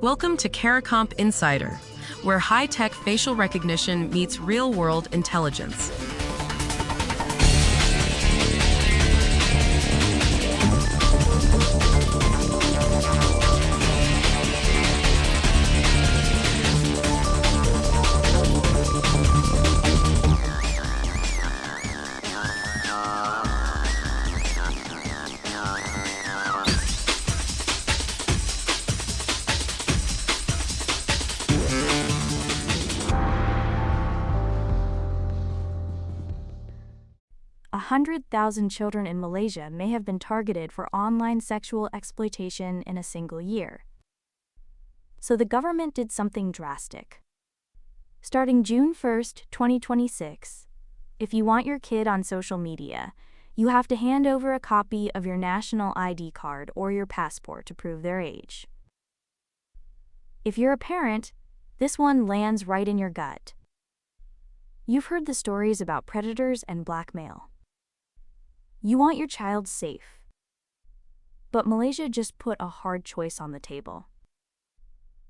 Welcome to CARICOMP Insider, where high-tech facial recognition meets real-world intelligence. A 100,000 children in Malaysia may have been targeted for online sexual exploitation in a single year. So the government did something drastic. Starting June 1st, 2026, if you want your kid on social media, you have to hand over a copy of your national ID card or your passport to prove their age. If you're a parent, this one lands right in your gut. You've heard the stories about predators and blackmail. You want your child safe. But Malaysia just put a hard choice on the table.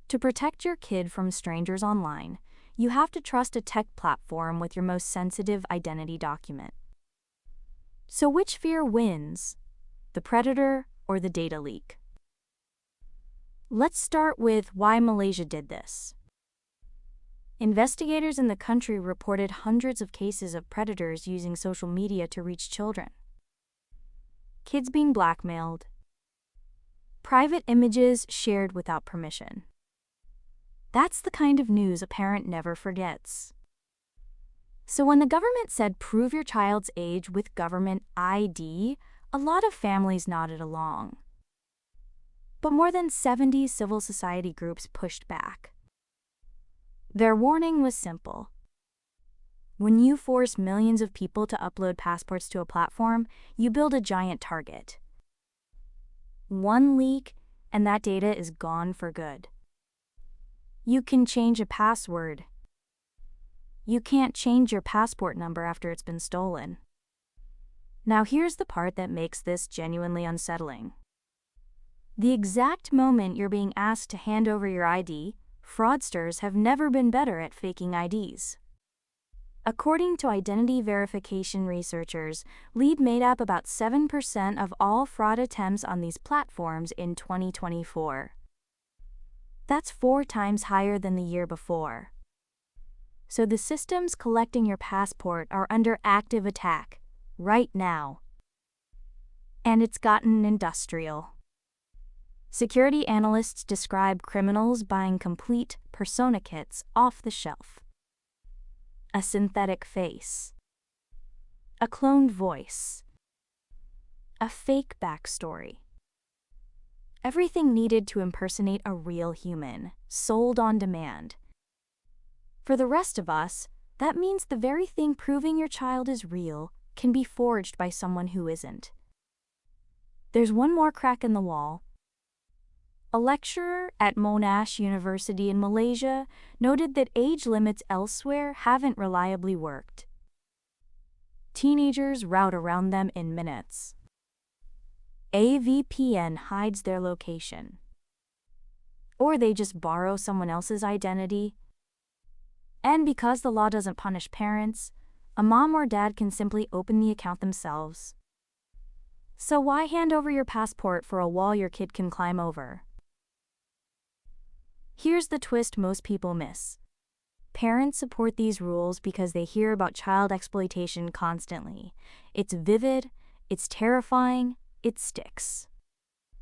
To protect your kid from strangers online, you have to trust a tech platform with your most sensitive identity document. So which fear wins, the predator or the data leak? Let's start with why Malaysia did this. Investigators in the country reported hundreds of cases of predators using social media to reach children. Kids being blackmailed. Private images shared without permission. That's the kind of news a parent never forgets. So when the government said prove your child's age with government ID, a lot of families nodded along. But more than 70 civil society groups pushed back. Their warning was simple. When you force millions of people to upload passports to a platform, you build a giant target. One leak, and that data is gone for good. You can change a password. You can't change your passport number after it's been stolen. Now here's the part that makes this genuinely unsettling. The exact moment you're being asked to hand over your ID, fraudsters have never been better at faking IDs. According to identity verification researchers, Lead made up about 7% of all fraud attempts on these platforms in 2024. That's 4 times higher than the year before. So the systems collecting your passport are under active attack, right now. And it's gotten industrial. Security analysts describe criminals buying complete persona kits off the shelf. A synthetic face, a cloned voice, a fake backstory. Everything needed to impersonate a real human, sold on demand. For the rest of us, that means the very thing proving your child is real can be forged by someone who isn't. There's one more crack in the wall. A lecturer at Monash University in Malaysia noted that age limits elsewhere haven't reliably worked. Teenagers route around them in minutes. A VPN hides their location. Or they just borrow someone else's identity. And because the law doesn't punish parents, a mom or dad can simply open the account themselves. So why hand over your passport for a wall your kid can climb over? Here's the twist most people miss. Parents support these rules because they hear about child exploitation constantly. It's vivid, it's terrifying, it sticks.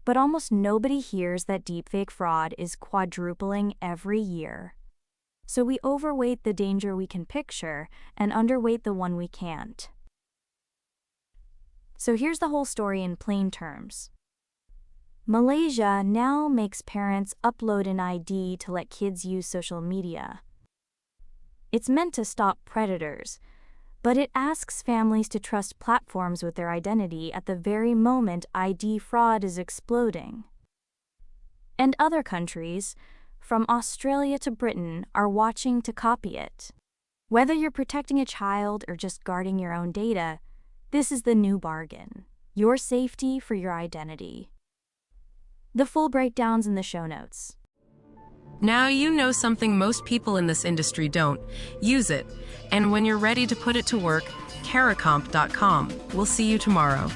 But almost nobody hears that deepfake fraud is quadrupling every year. So we overweight the danger we can picture and underweight the one we can't. So here's the whole story in plain terms. Malaysia now makes parents upload an ID to let kids use social media. It's meant to stop predators, but it asks families to trust platforms with their identity at the very moment ID fraud is exploding. And other countries, from Australia to Britain, are watching to copy it. Whether you're protecting a child or just guarding your own data, this is the new bargain. Your safety for your identity. The full breakdown's in the show notes. Now you know something most people in this industry don't. Use it. And when you're ready to put it to work, caracomp.com. We'll see you tomorrow.